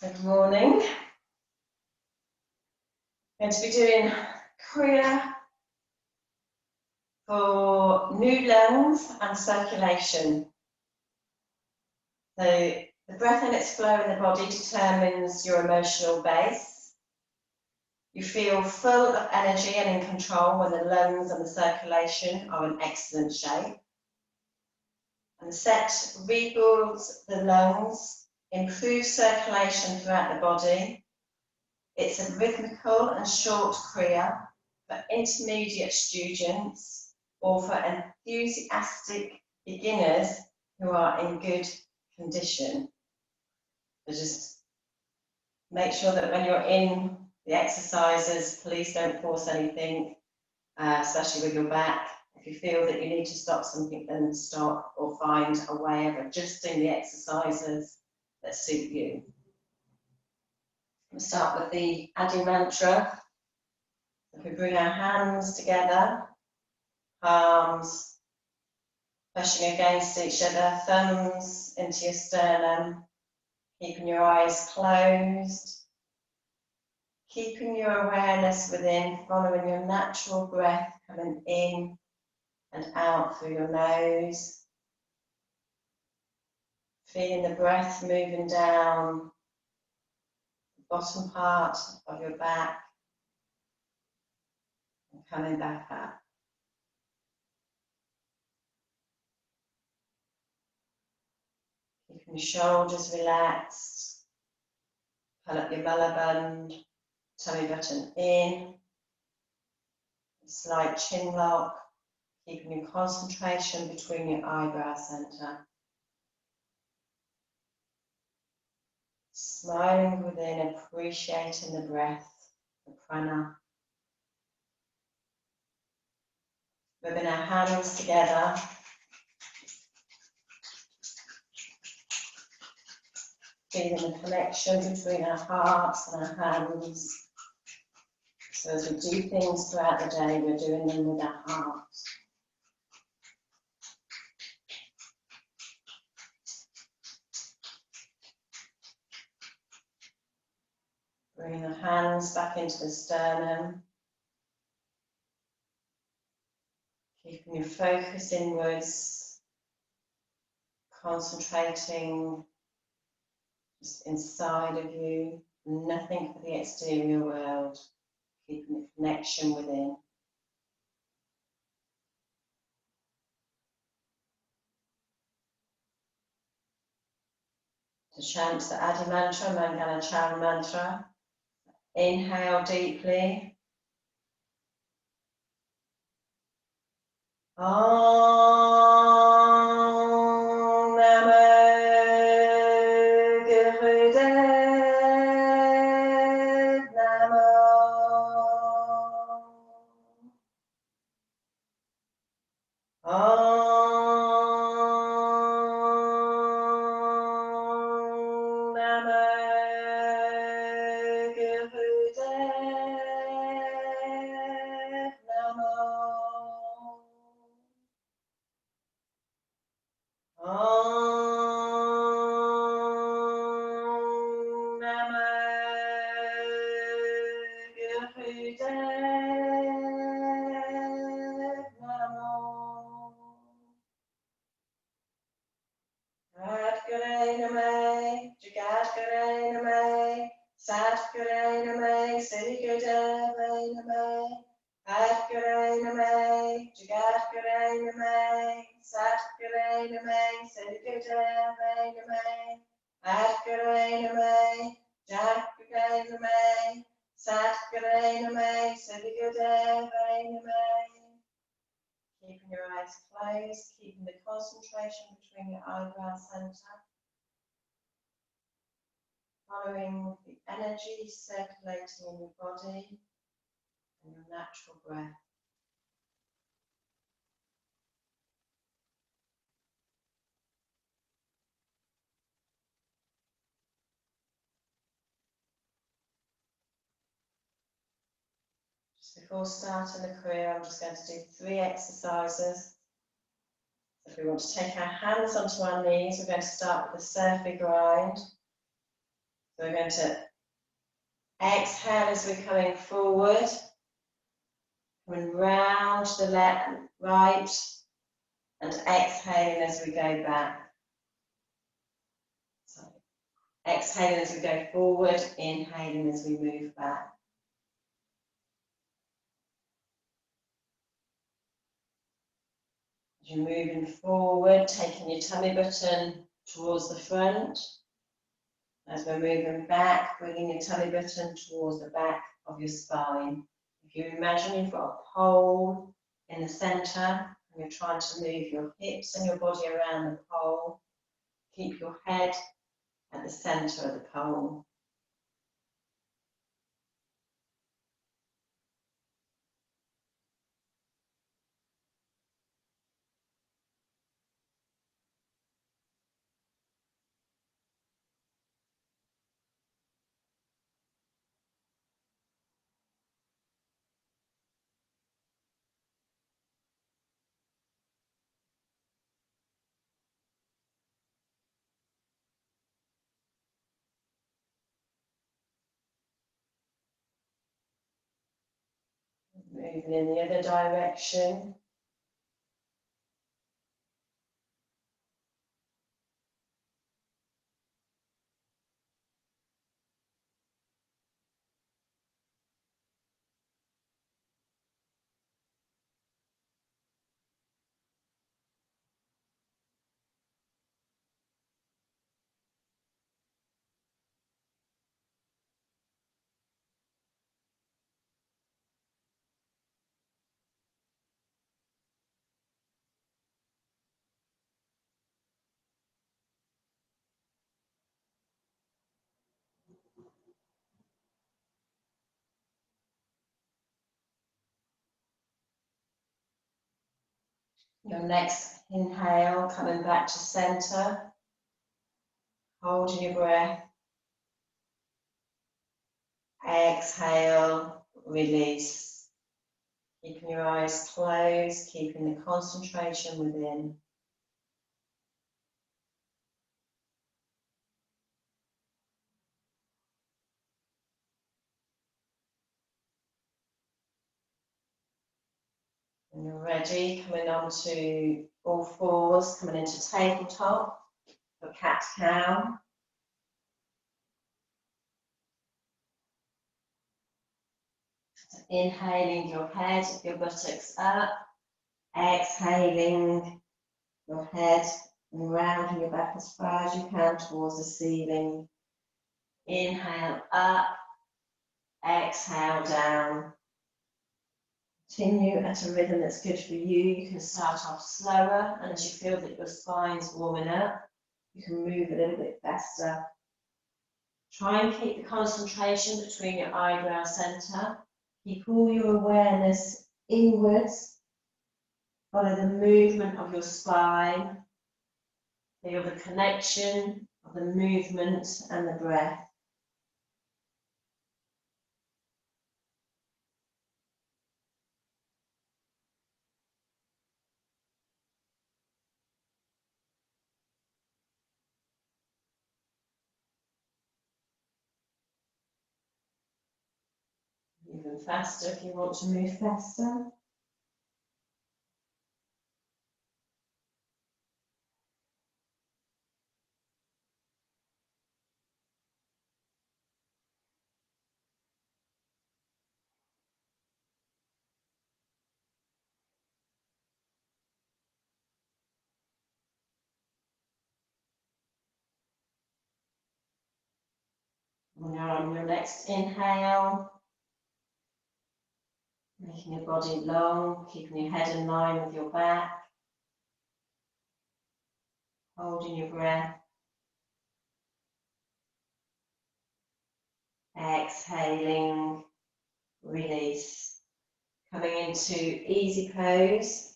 Good morning. I'm going to be doing Kriya for new lungs and circulation. So the breath and its flow in the body determines your emotional base. You feel full of energy and in control when the lungs and the circulation are in excellent shape. And the set rebuilds the lungs, improves circulation throughout the body. It's a rhythmical and short Kriya for intermediate students or for enthusiastic beginners who are in good condition. So just make sure that when you're in the exercises, please don't force anything, especially with your back. If you feel that you need to stop something, then stop or find a way of adjusting the exercises that suit you. We'll start with the Adi mantra. If we bring our hands together, palms pushing against each other, thumbs into your sternum, keeping your eyes closed, keeping your awareness within, following your natural breath coming in and out through your nose, feeling the breath moving down the bottom part of your back and coming back up. Keeping your shoulders relaxed, pull up your belly button, tummy button in, a slight chin lock, keeping your concentration between your eyebrow centre. Smiling within, appreciating the breath, the prana. Rubbing our hands together. Feeling the connection between our hearts and our hands. So as we do things throughout the day, we're doing them with our hearts. Bringing the hands back into the sternum. Keeping your focus inwards. Concentrating just inside of you. Nothing for the exterior world. Keeping the connection within. To chant the Adi mantra, Mangala Charan mantra. Inhale deeply. Om Namo Gurudev Namo. Om Namo Gurudev Namo. Om Namo Gurudev Namo. Sadguru Namo, Jagadguru Namo, Sadguru Namo, Sri Gurudeva Namo, Sadguru Namo, Jagadguru Namo, Sadguru Namo, Sri Gurudeva Namo, Sadguru Namo, Jagadguru Namo, Sadguru Namo, Sri Gurudeva Namo. Keeping your eyes closed, keeping the concentration between your eyebrow centre. Following the energy circulating in your body and your natural breath. Just before starting the Kriya, I'm just going to do 3 exercises. If we want to take our hands onto our knees, we're going to start with the Surfi grind. So So we're going to exhale as we're coming forward, coming round to the left and right, and exhaling as we go back. So exhaling as we go forward, inhaling as we move back. As you're moving forward, taking your tummy button towards the front. As we're moving back, bringing your tummy button towards the back of your spine. If you imagine you've got a pole in the centre and you're trying to move your hips and your body around the pole, keep your head at the centre of the pole. Moving in the other direction. Your next inhale, coming back to centre, holding your breath. Exhale, release. Keeping your eyes closed, keeping the concentration within. When you're ready, coming on to all fours, coming into tabletop for cat-cow. Inhaling your head, your buttocks up. Exhaling your head and rounding your back as far as you can towards the ceiling. Inhale up, exhale down. Continue at a rhythm that's good for you. You can start off slower, and as you feel that your spine's warming up, you can move a little bit faster. Try and keep the concentration between your eyebrow centre. Keep all your awareness inwards. Follow the movement of your spine. Feel the connection of the movement and the breath. Even faster if you want to move faster. Now on your next inhale, making your body long, keeping your head in line with your back, holding your breath. Exhaling, release. Coming into easy pose.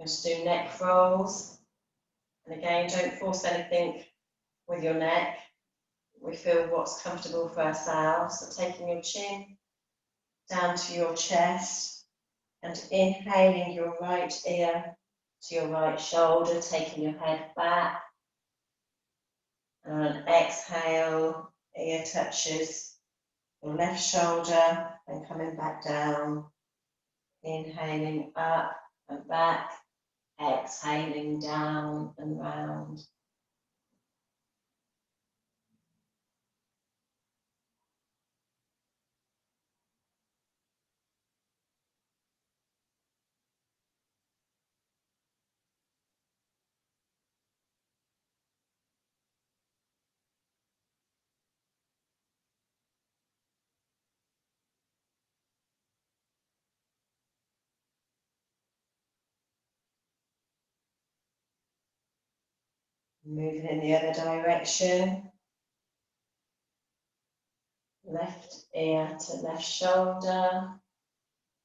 Just do neck rolls. And again, don't force anything with your neck. We feel what's comfortable for ourselves. So taking your chin down to your chest, And inhaling your right ear to your right shoulder, taking your head back. And on an exhale, ear touches your left shoulder and coming back down. Inhaling up and back, exhaling down and round. Moving in the other direction. Left ear to left shoulder,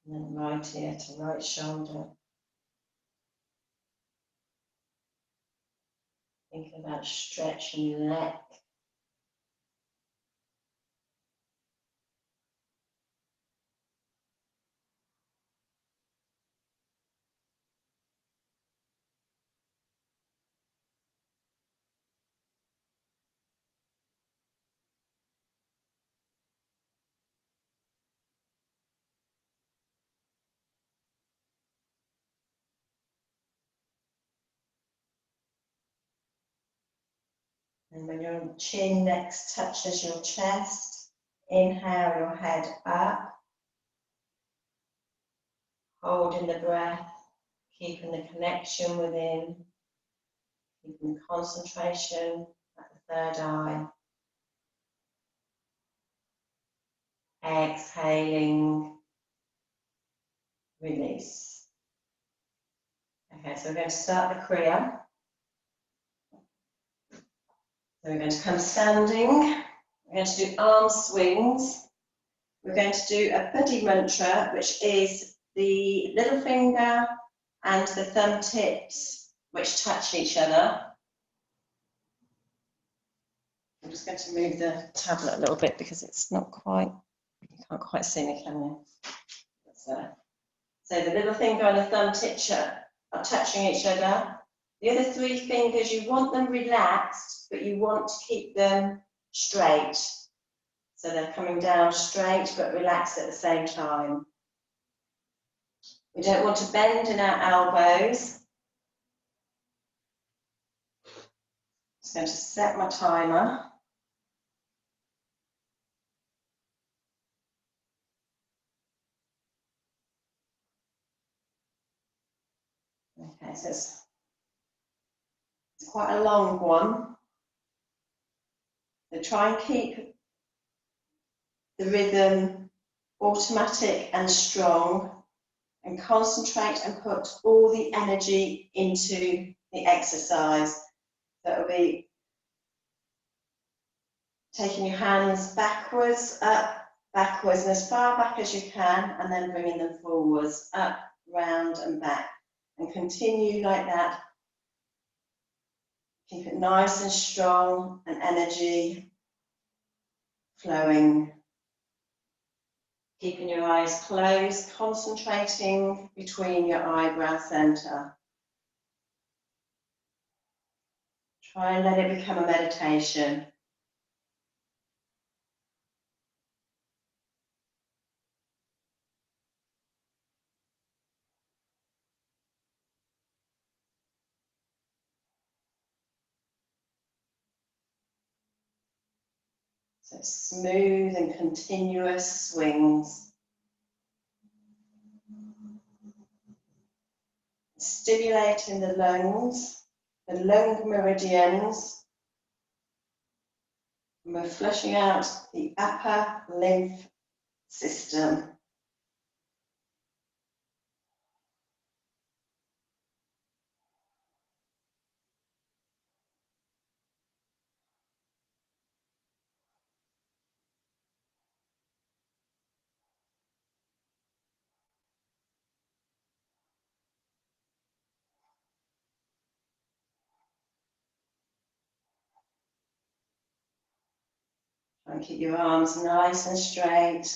and then right ear to right shoulder. Thinking about stretching your neck. And when your chin next touches your chest, inhale your head up, holding the breath, keeping the connection within, keeping the concentration at the third eye. Exhaling, release. Okay, so we're going to start the Kriya. So we're going to come standing. We're going to do arm swings. We're going to do a buddy mantra, which is the little finger and the thumb tips, which touch each other. I'm just going to move the tablet a little bit because it's not quite, you can't quite see me, can you? So the little finger and the thumb tip are touching each other. The other three fingers, you want them relaxed, but you want to keep them straight. So they're coming down straight, but relaxed at the same time. We don't want to bend in our elbows. Just going to set my timer. Okay, so it's quite a long one. So try and keep the rhythm automatic and strong, and concentrate and put all the energy into the exercise. So it'll be taking your hands backwards, up, backwards, and as far back as you can, and then bringing them forwards, up, round, and back. And continue like that. Keep it nice and strong, and energy flowing. Keeping your eyes closed, concentrating between your eyebrow center. Try and let it become a meditation. So smooth and continuous swings. Stimulating the lungs, the lung meridians. And we're flushing out the upper lymph system. Try and keep your arms nice and straight.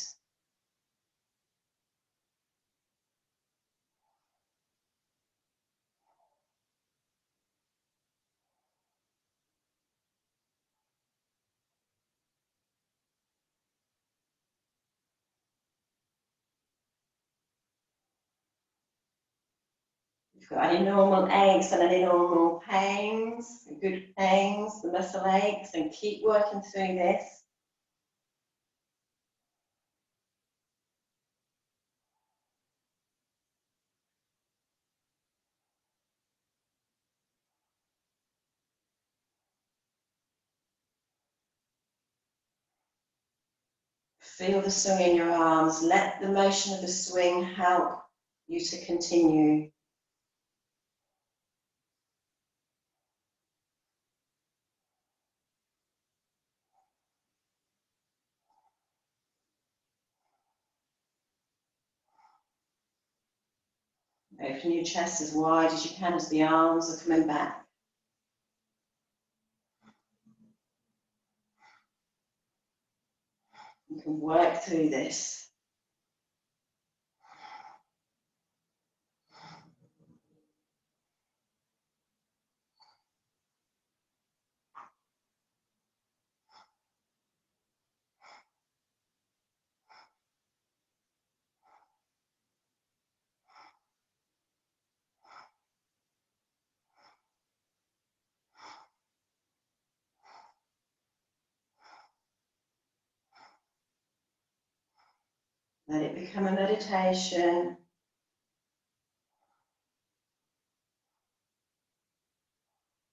If you've got any normal aches and any normal pains, good pains, the muscle aches, and keep working through this. Feel the swing in your arms. Let the motion of the swing help you to continue. Open your chest as wide as you can as the arms are coming back. You can work through this. Let it become a meditation.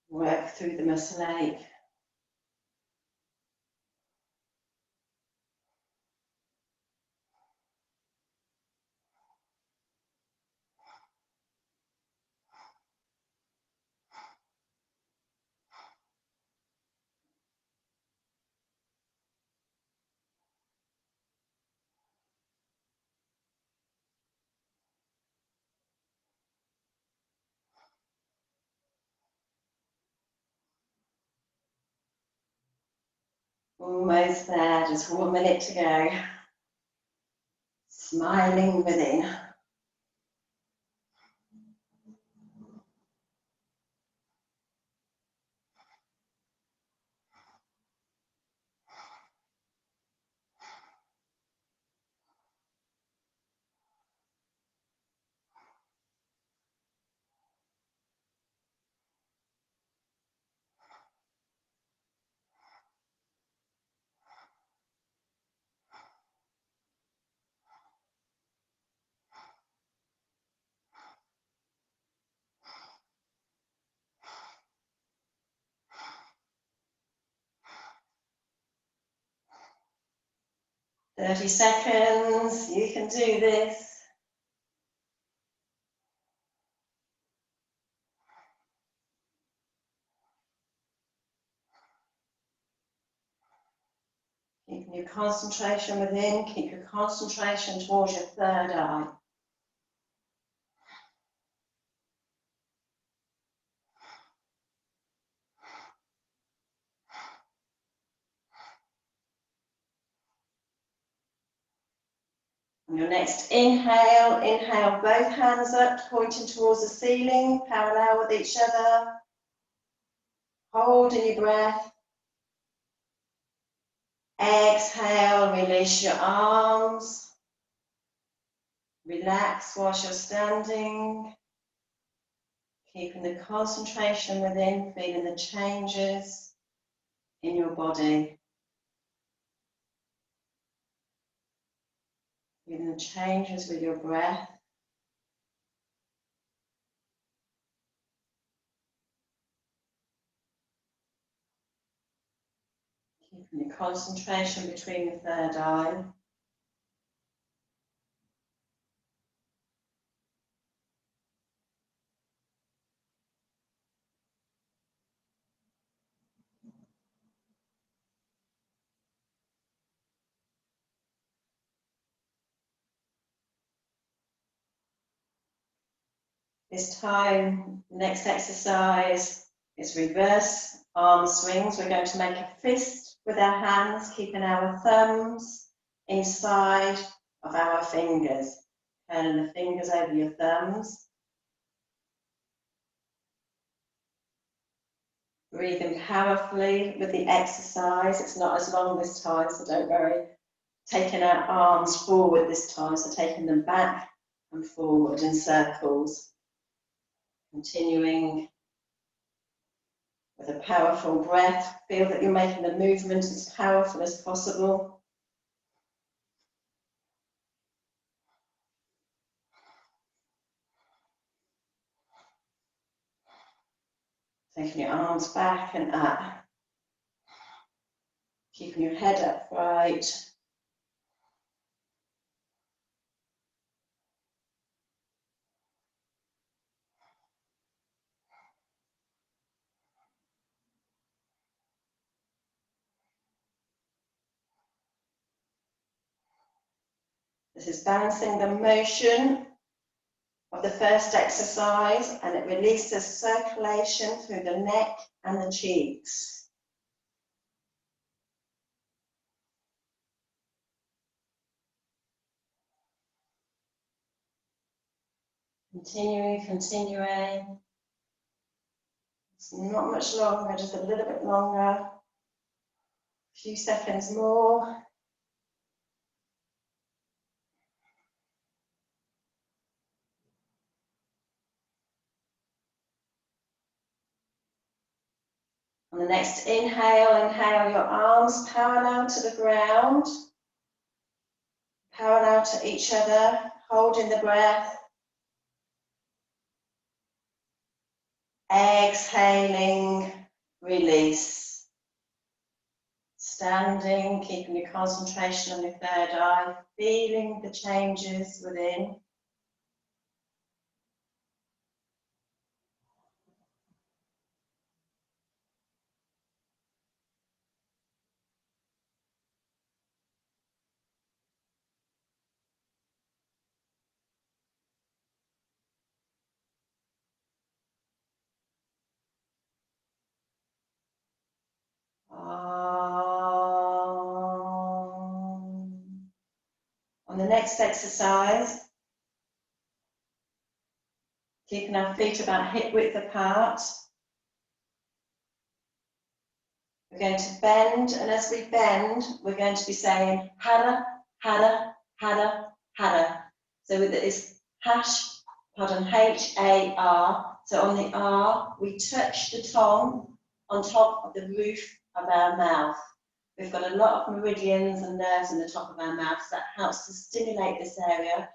Work through the muscle ache. Almost there, just 1 minute to go. Smiling within. "30 seconds, you can do this." Keeping your concentration within, keep your concentration towards your third eye. On your next inhale, inhale both hands up, pointing towards the ceiling, parallel with each other. Holding your breath. Exhale, release your arms. Relax whilst you're standing. Keeping the concentration within, feeling the changes in your body. Feeling the changes with your breath. Keeping your concentration between the third eye. This time, next exercise is reverse arm swings. We're going to make a fist with our hands, keeping our thumbs inside of our fingers. Turning the fingers over your thumbs. Breathing powerfully with the exercise. It's not as long this time, so don't worry. Taking our arms forward this time, so taking them back and forward in circles. Continuing with a powerful breath. Feel that you're making the movement as powerful as possible. Taking your arms back and up. Keeping your head upright. This is balancing the motion of the first exercise, and it releases circulation through the neck and the cheeks. Continuing. It's not much longer, just a little bit longer. A few seconds more. On the next inhale, inhale your arms parallel to the ground, parallel to each other, holding the breath. Exhaling, release. Standing, keeping your concentration on your third eye, feeling the changes within. On the next exercise, keeping our feet about hip width apart. We're going to bend, and as we bend, we're going to be saying Hara, Hara, Hara, Hara. So with this H-A-R. So on the R, we touch the tongue on top of the roof of our mouth. We've got a lot of meridians and nerves in the top of our mouth, so that helps to stimulate this area,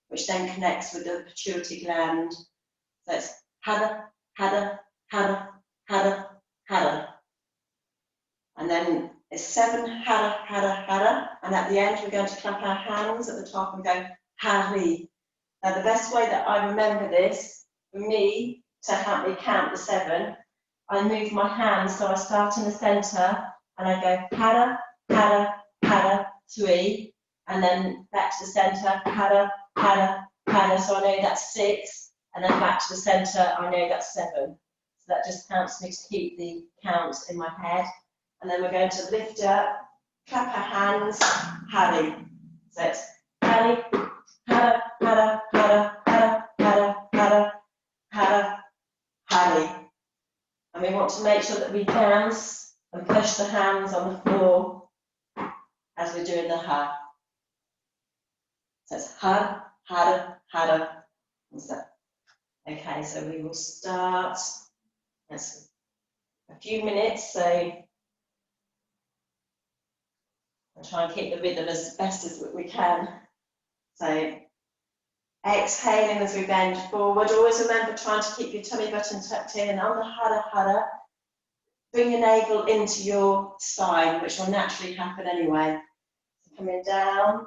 which then connects with the pituitary gland. So it's Hara, Hara, Hara, Hara, Hara. And then it's 7 Hara, Hara, Hara. And at the end, we're going to clap our hands at the top and go Hari. Now, the best way that I remember this, for me, to help me count the 7, I move my hands, so I start in the centre and I go Hara, Hara, Hara, 3, and then back to the centre, Hara, Hara, Hara, so I know that's 6, and then back to the centre, I know that's 7. So that just helps me to keep the counts in my head. And then we're going to lift up, clap our hands, Hari. So it's Hari, Hara, Hara, Hara, Hara, Hara, Hara, Hara, Hari. And we want to make sure that we dance and push the hands on the floor as we're doing the Ha. So it's Har, Hara, Hara. Okay, so we will start. That's a few minutes, so I'll try and keep the rhythm as best as we can. So exhaling as we bend forward. Always remember trying to keep your tummy button tucked in. And on the Hara, Hara, bring your navel into your spine, which will naturally happen anyway. So coming down.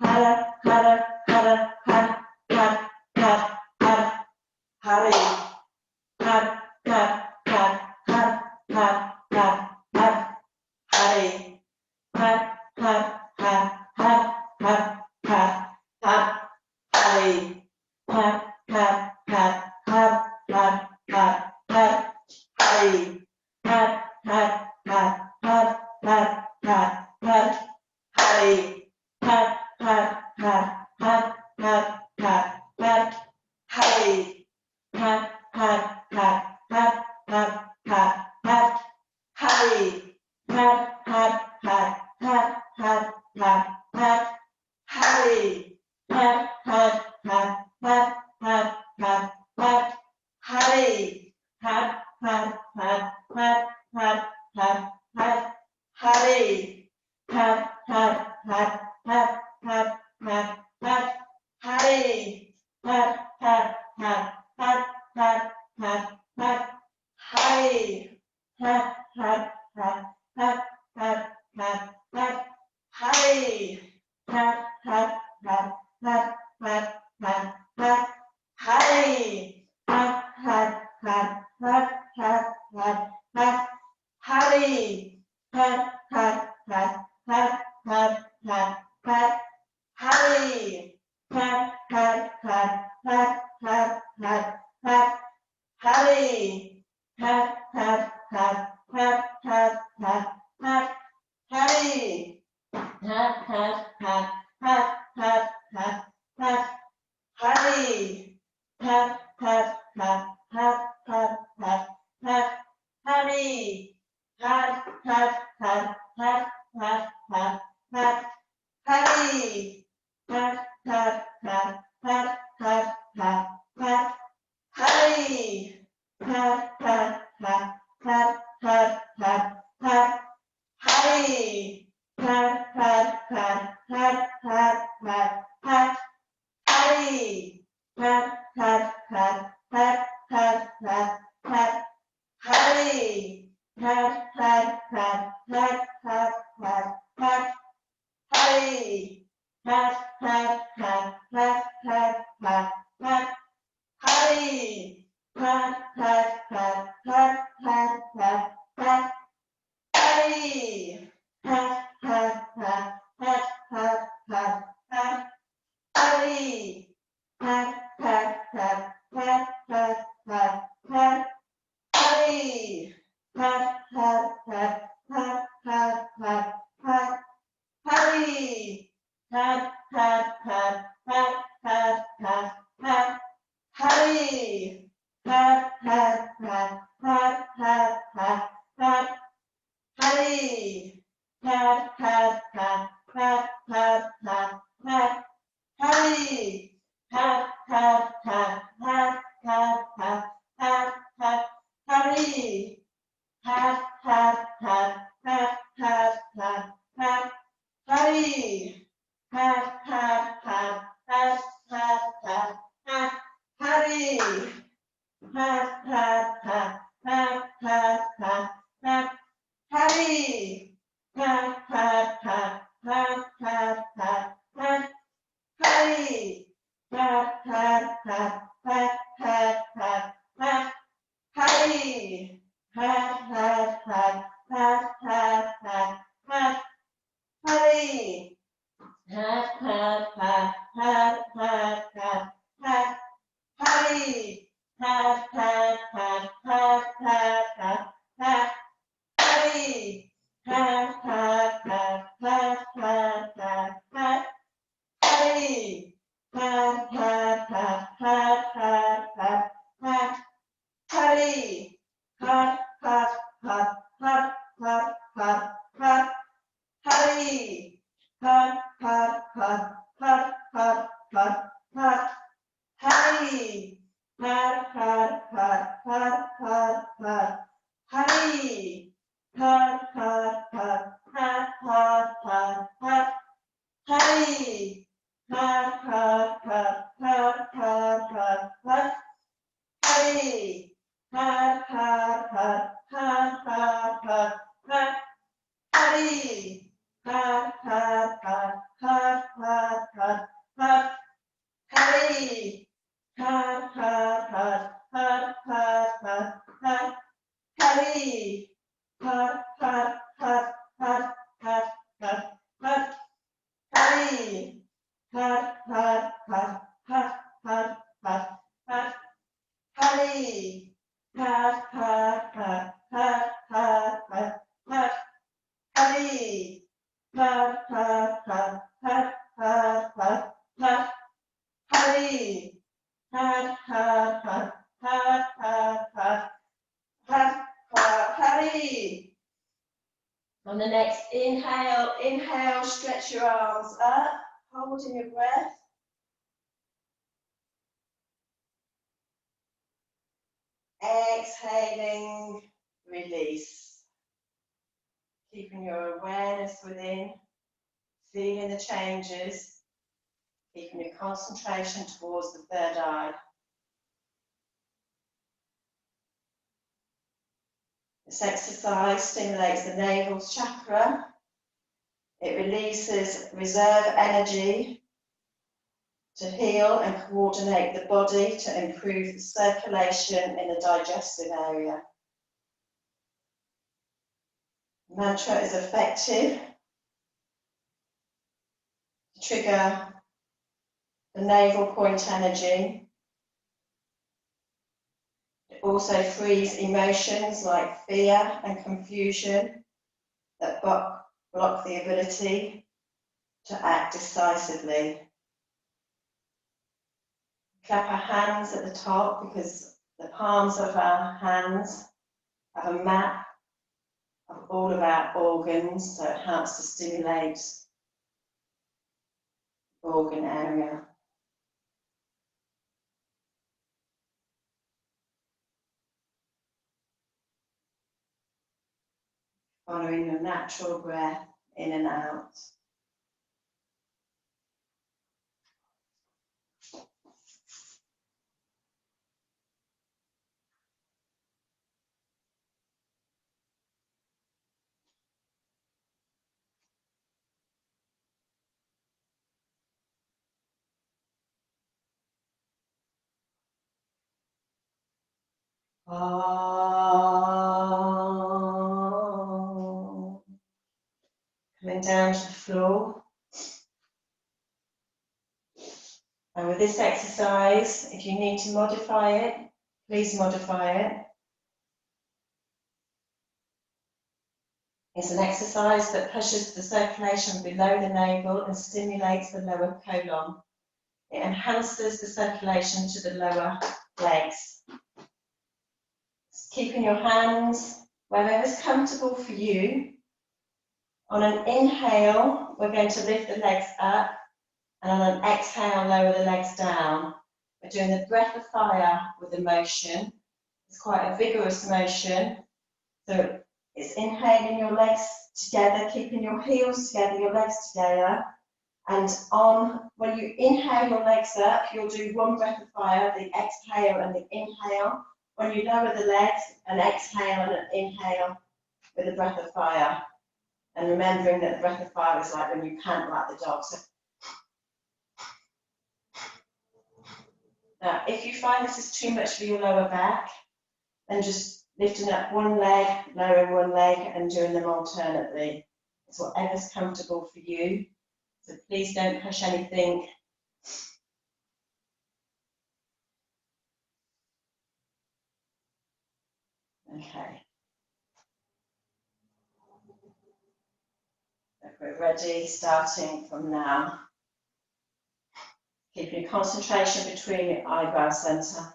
Hara, Hara, Hara, Hara, Hara, Hara, Hara, Hari. Hara, Hara, Hara, Hara, Hara, Hara, Hara, Hari. Hara, Hara, Hara, Hara, Hara, Hara, Hara, Hari. Hara, Hara, Hara, Hara, Hara, Hara, Hara, Hari. Hara, Hara, Hara, Hara, Hara, Hara, Hara, Hari. Hara, Hara, Hara, Hara, Hara, Hara, Hara, Hari. Hara, Hara, Hara, Hara, Hara, Hara, Hara, On the next inhale, stretch your arms up, holding your breath. Exhaling, release. Keeping your awareness within. feeling the changes, keeping your concentration towards the third eye. This exercise stimulates the navel chakra. It releases reserve energy to heal and coordinate the body to improve the circulation in the digestive area. The mantra is effective to trigger the navel point energy. It also frees emotions like fear and confusion that block the ability to act decisively. Clap our hands at the top because the palms of our hands have a map of all of our organs, so it helps to stimulate the organ area. Following your natural breath in and out. Coming down to the floor. And with this exercise, if you need to modify it, please modify it. It's an exercise that pushes the circulation below the navel and stimulates the lower colon. It enhances the circulation to the lower legs. Keeping your hands wherever is comfortable for you. On an inhale, we're going to lift the legs up, and on an exhale, lower the legs down. We're doing the breath of fire with the motion. It's quite a vigorous motion. So it's inhaling your legs together, keeping your heels together, your legs together. And when you inhale your legs up, you'll do one breath of fire, the exhale and the inhale. When you lower the legs, an exhale and an inhale with a breath of fire. And remembering that the breath of fire is like when you pant like the dog. So now, if you find this is too much for your lower back, then just lifting up one leg, lowering one leg, and doing them alternately. It's whatever's comfortable for you. So please don't push anything. Okay. If we're ready, starting from now. Keeping your concentration between your eyebrow centre.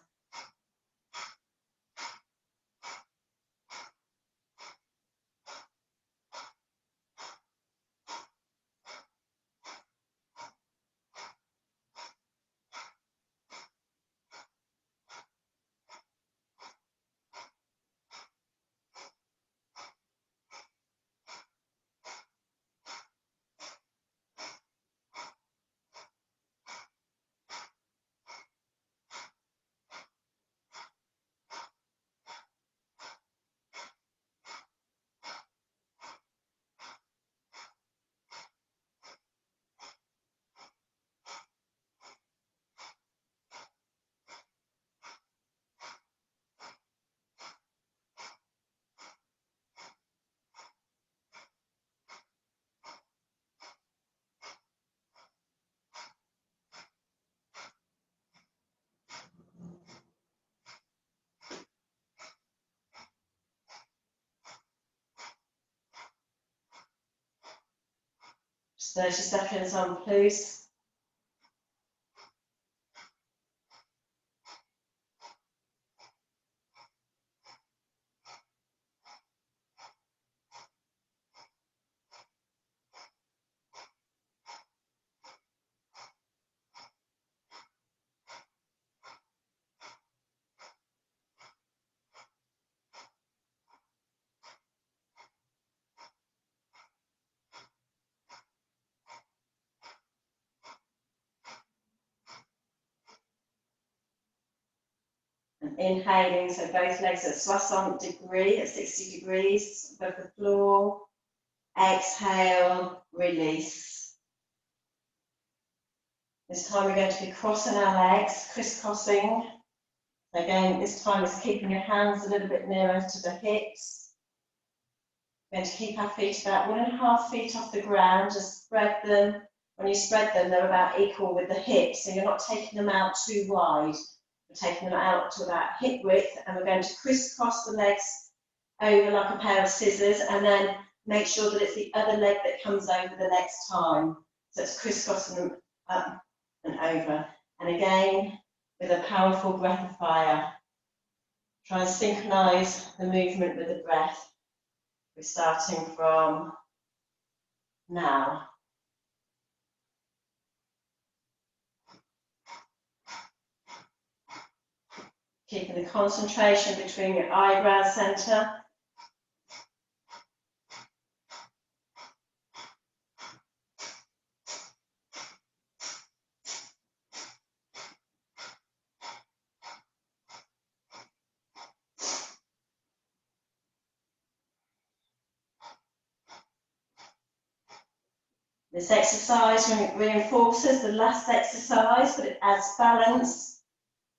Just 30 seconds on, please. Inhaling, so both legs at 60 degree, at 60 degrees above the floor. Exhale, release. This time we're going to be crossing our legs, crisscrossing. Again, this time is keeping your hands a little bit nearer to the hips. We're going to keep our feet about 1.5 feet off the ground, just spread them. When you spread them, they're about equal with the hips, so you're not taking them out too wide. We're taking them out to about hip width, and we're going to crisscross the legs over like a pair of scissors, and then make sure that it's the other leg that comes over the next time. So it's crisscrossing them up and over. And again, with a powerful breath of fire, try and synchronize the movement with the breath. We're starting from now. Keeping the concentration between your eyebrow centre. This exercise reinforces the last exercise, but it adds balance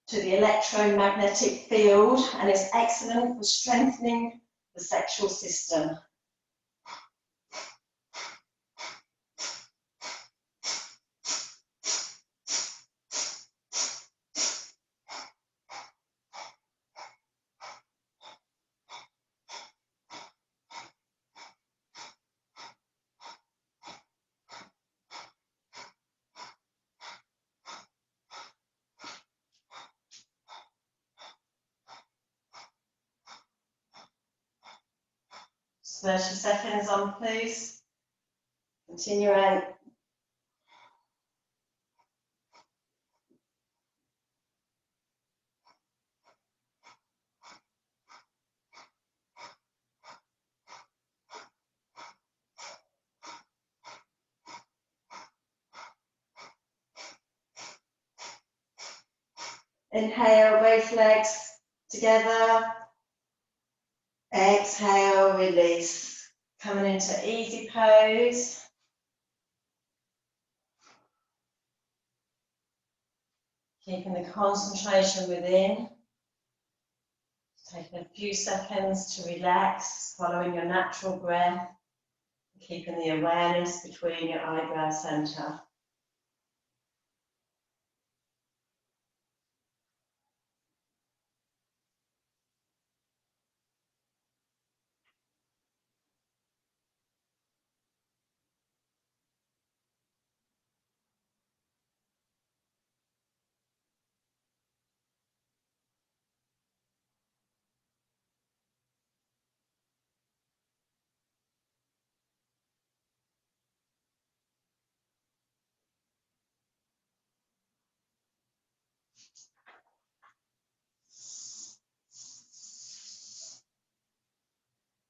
to the electromagnetic field and is excellent for strengthening the sexual system. Just 30 seconds on, please. Continuing. Inhale, both legs together. Exhale, release. Coming into easy pose. Keeping the concentration within. Taking a few seconds to relax, following your natural breath. Keeping the awareness between your eyebrow centre.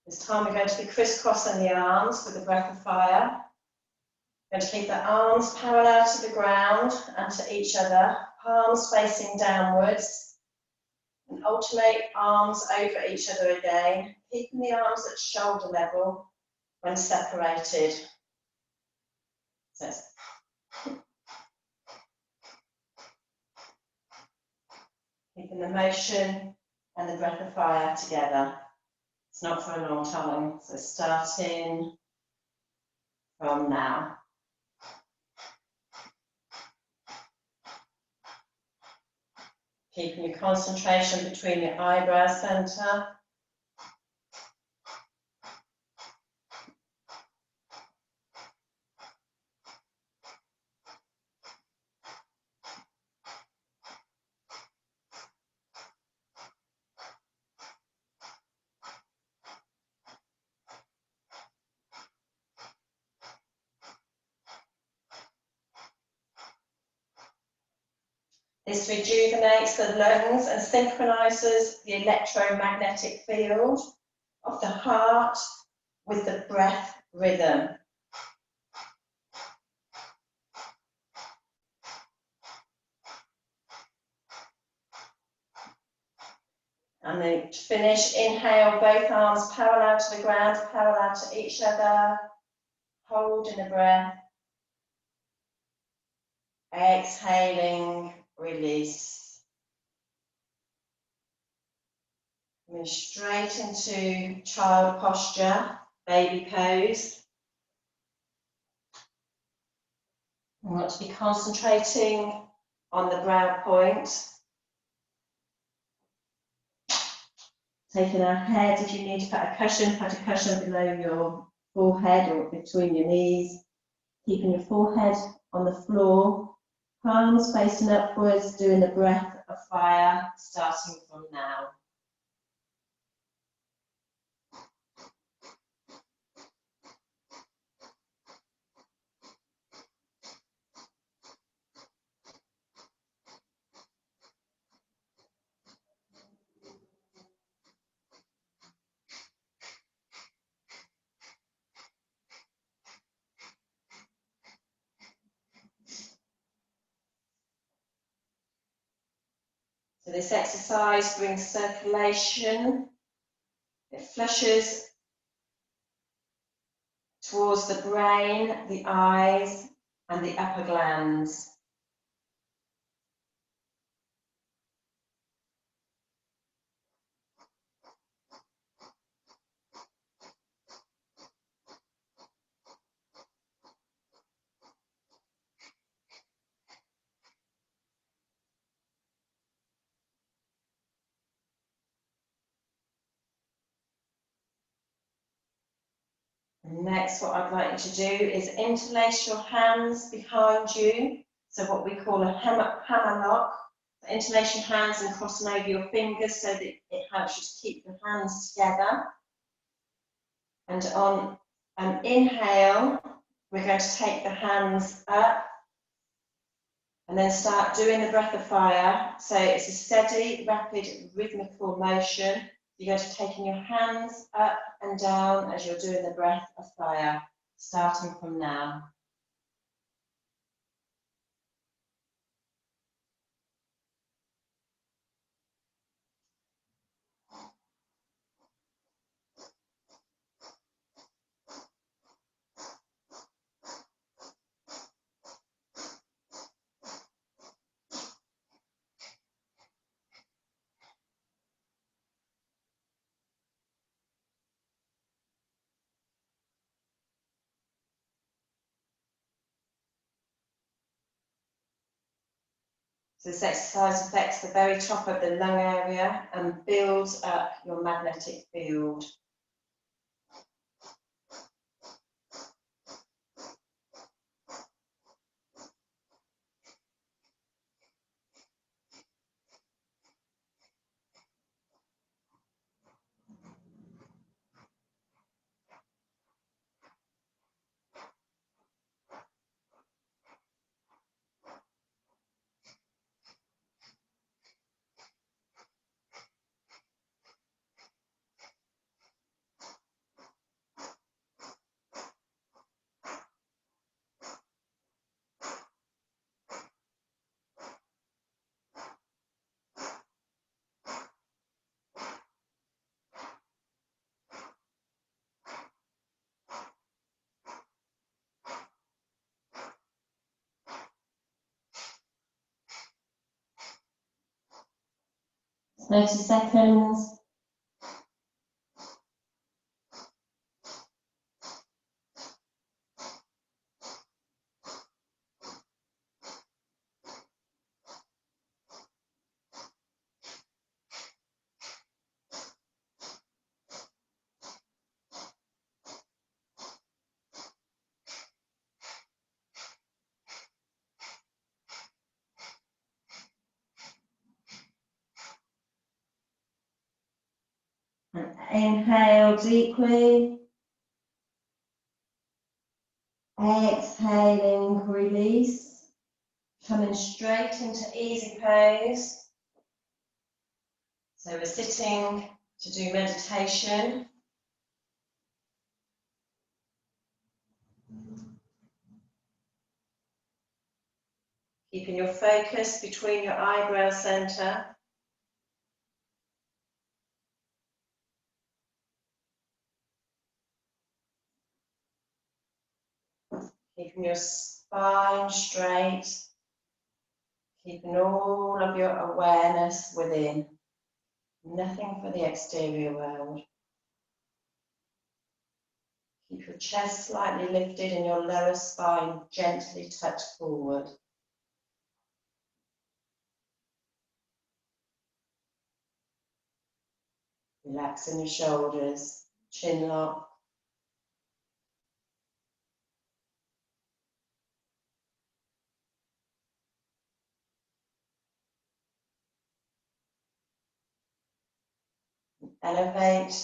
This time we're going to be crisscrossing the arms with a breath of fire. We're going to keep the arms parallel to the ground and to each other, palms facing downwards, and alternate arms over each other again, keeping the arms at shoulder level when separated. So keeping the motion and the breath of fire together. It's not for a long time, so starting from now. Keeping your concentration between your eyebrow centre. This rejuvenates the lungs and synchronises the electromagnetic field of the heart with the breath rhythm. And then to finish, inhale, both arms parallel to the ground, parallel to each other. Holding the breath. Exhaling, release. Coming straight into child posture, baby pose. We want to be concentrating on the brow point. Taking our head, if you need to put a cushion below your forehead or between your knees. Keeping your forehead on the floor, palms facing upwards, doing the breath of fire, starting from now. So this exercise brings circulation. It flushes towards the brain, the eyes, and the upper glands. Next, what I'd like you to do is interlace your hands behind you. So what we call a hammerlock. So interlace your hands and crossing over your fingers so that it helps you to keep your hands together. And on an inhale, we're going to take the hands up and then start doing the breath of fire. So it's a steady, rapid, rhythmical motion. You're going to take your hands up and down as you're doing the breath of fire, starting from now. So this exercise affects the very top of the lung area and builds up your magnetic field. It's 30 seconds. And inhale deeply. Exhaling, release. Coming straight into easy pose. So we're sitting to do meditation. Keeping your focus between your eyebrow center. Keeping your spine straight, keeping all of your awareness within, nothing for the exterior world. Keep your chest slightly lifted and your lower spine gently tucked forward. Relaxing your shoulders, chin lock. Elevate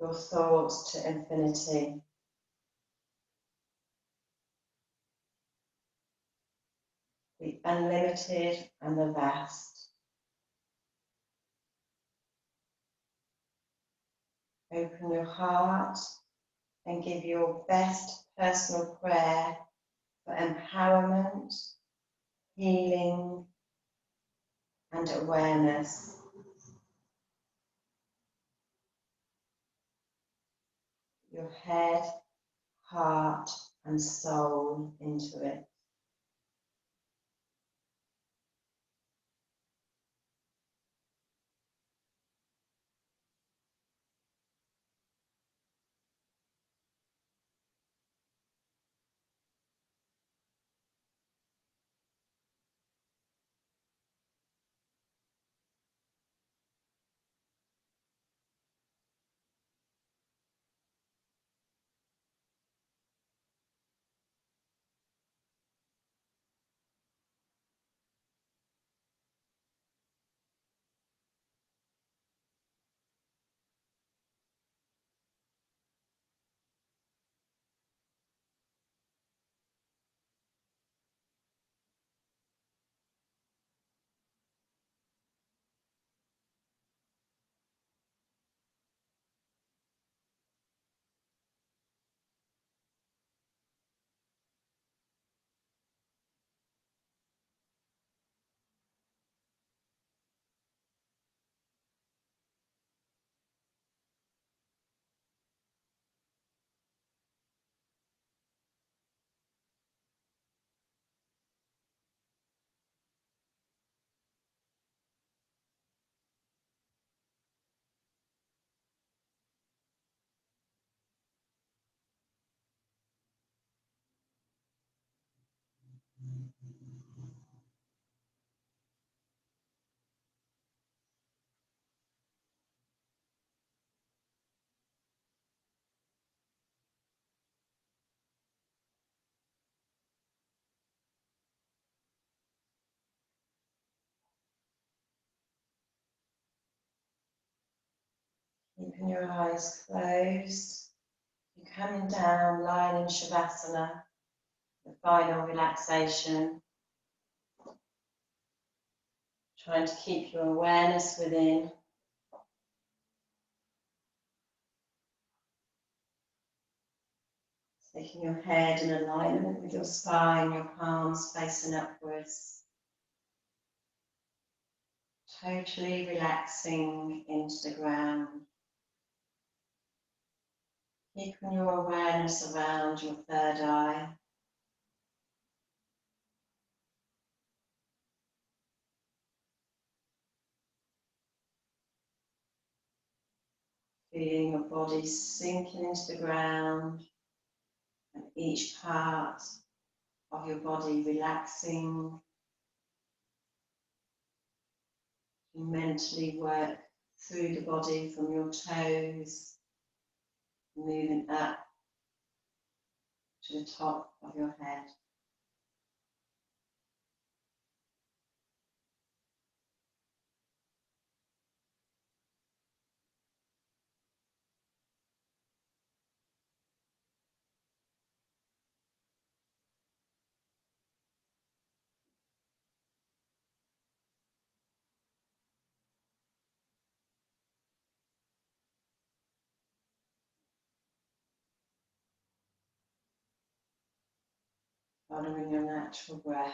your thoughts to infinity. The unlimited and the vast. Open your heart and give your best personal prayer for empowerment, healing, and awareness. Your head, heart, and soul into it. Keeping your eyes closed, you're coming down, lying in Shavasana, the final relaxation. Trying to keep your awareness within. Taking your head in alignment with your spine, your palms facing upwards. Totally relaxing into the ground. Keeping your awareness around your third eye. Feeling your body sinking into the ground and each part of your body relaxing. You mentally work through the body from your toes, moving up to the top of your head. Following your natural breath.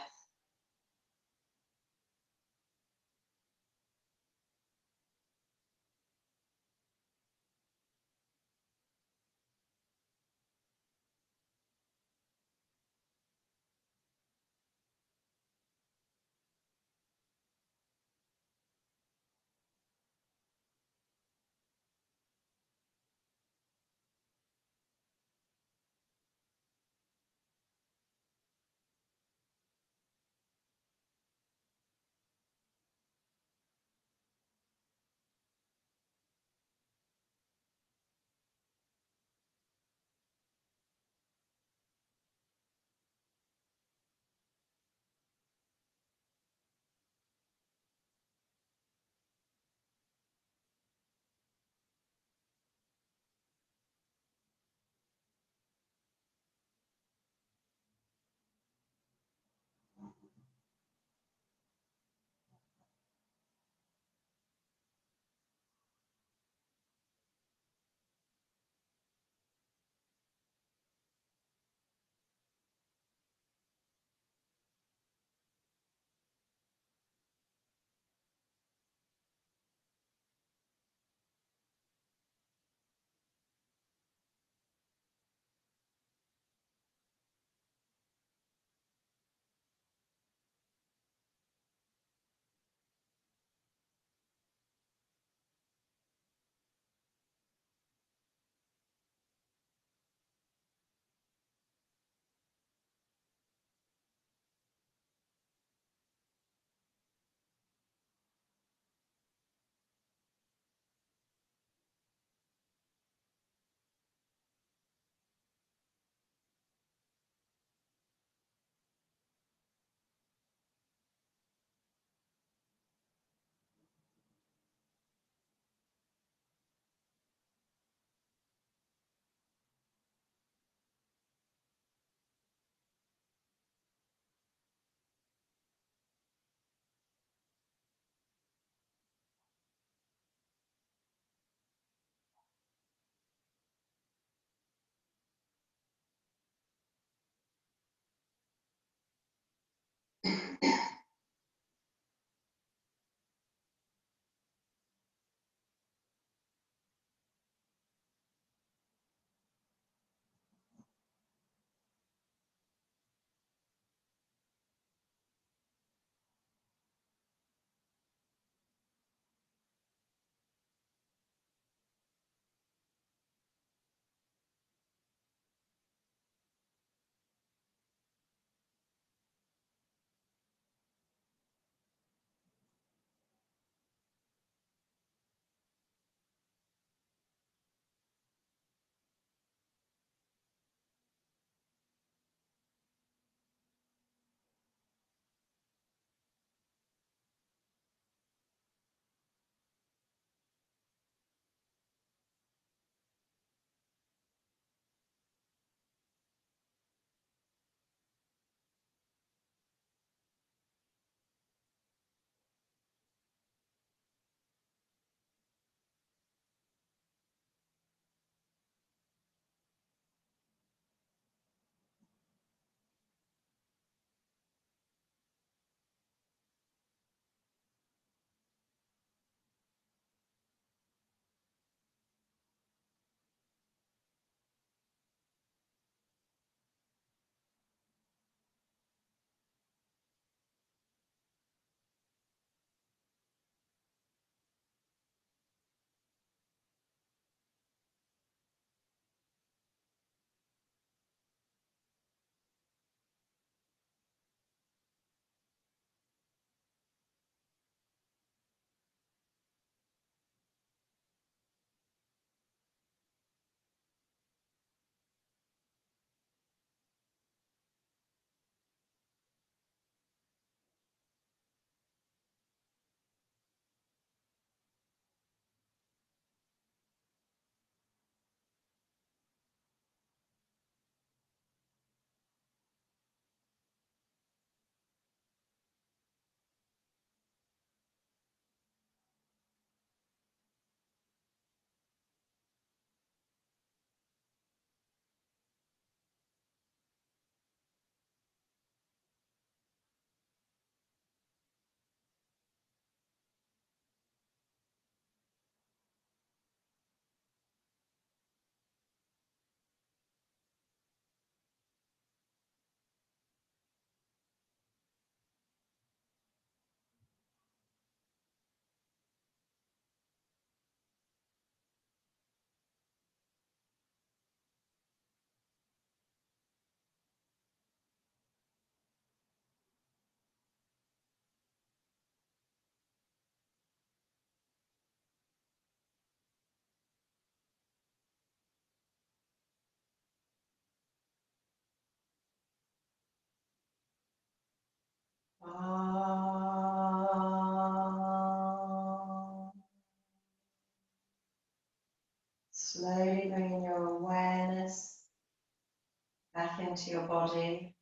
into your body,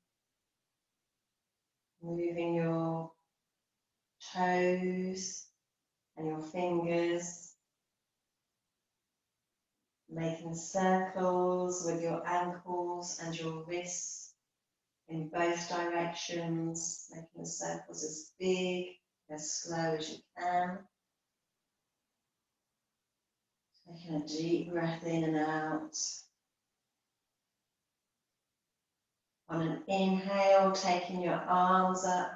moving your toes and your fingers, making circles with your ankles and your wrists in both directions, making the circles as big, as slow as you can. Taking a deep breath in and out. On an inhale, taking your arms up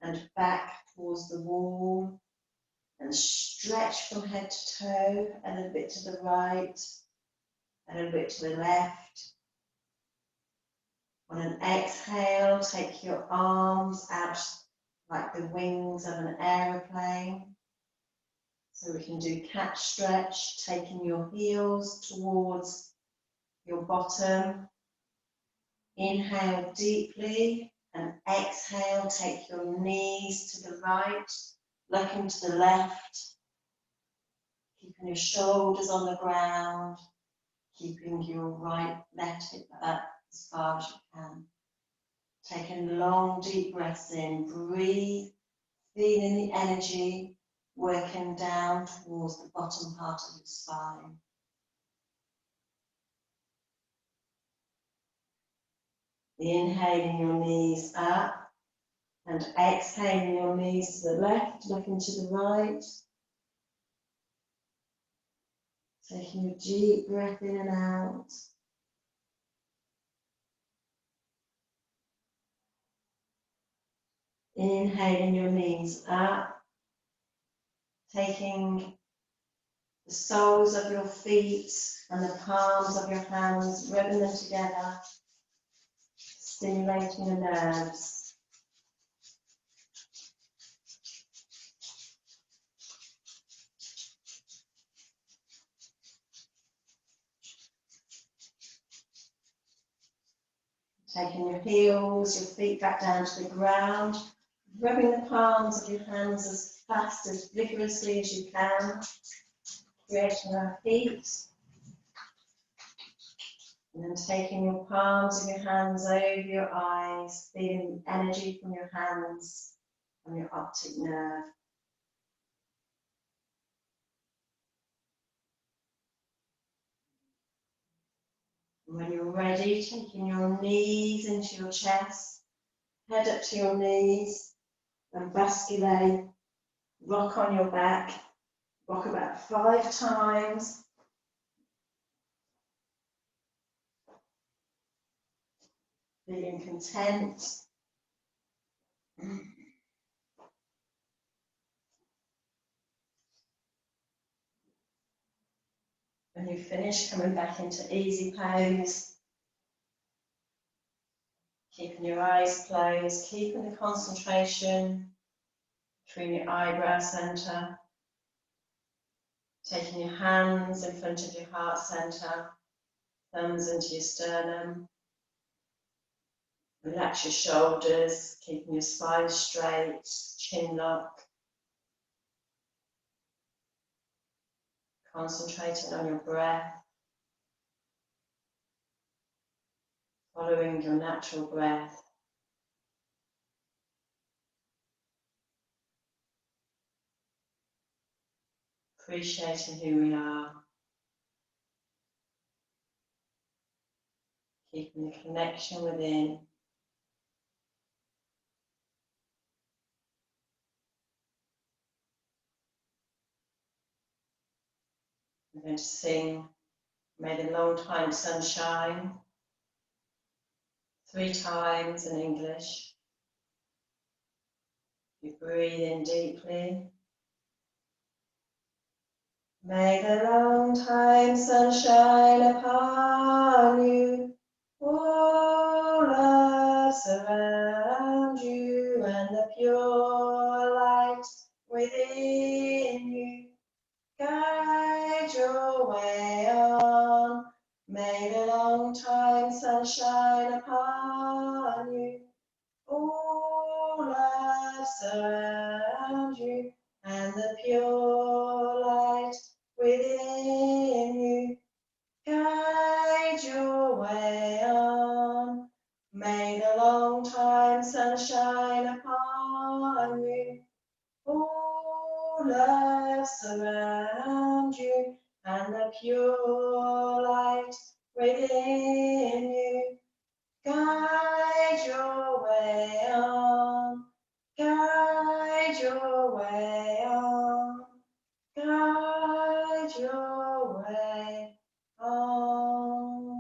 and back towards the wall and stretch from head to toe, a little bit to the right, a little bit to the left. On an exhale, take your arms out like the wings of an aeroplane. So we can do cat stretch, taking your heels towards your bottom. Inhale deeply and exhale, take your knees to the right, looking to the left, keeping your shoulders on the ground, keeping your left hip up as far as you can. Taking long, deep breaths in, breathe, feeling the energy working down towards the bottom part of your spine. Inhaling your knees up and exhaling your knees to the left, looking to the right. Taking a deep breath in and out. Inhaling your knees up, taking the soles of your feet and the palms of your hands, rubbing them together, stimulating the nerves. Taking your heels, your feet back down to the ground, rubbing the palms of your hands as fast, as vigorously as you can, creating our feet. And then taking your palms of your hands over your eyes, feeling the energy from your hands and your optic nerve. And when you're ready, taking your knees into your chest, head up to your knees, and basculate, rock on your back, rock about 5 times. Feeling content. When you finish, coming back into easy pose. Keeping your eyes closed, keeping the concentration between your eyebrow centre. Taking your hands in front of your heart centre, thumbs into your sternum. Relax your shoulders, keeping your spine straight, chin lock. Concentrating on your breath. Following your natural breath. Appreciating who we are. Keeping the connection within. I'm going to sing May the Long Time Sun Shine 3 times in English. You breathe in deeply. May the long time sun shine upon you, all love surround you, and the pure light within you guide your way on. May the long time sun shine upon you, all love surround you, and the pure light within you guide your way on. shine upon you. All love surround you, and the pure light within you. Guide your way on, guide your way on, guide your way on.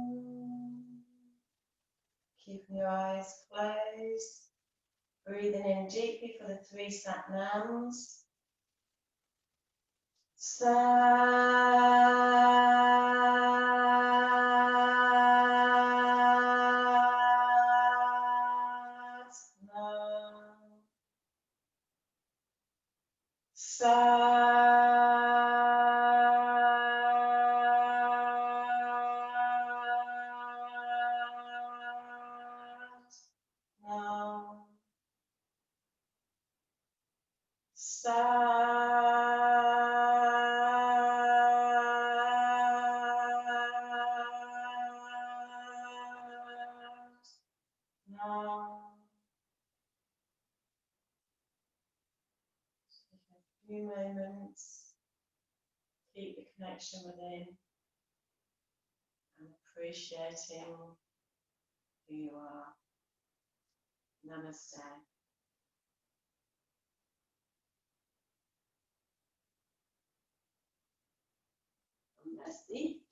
Keeping your eyes closed, breathing in deeply for the 3 Satnams. Few moments, keep the connection within and appreciating who you are. Namaste. Merci.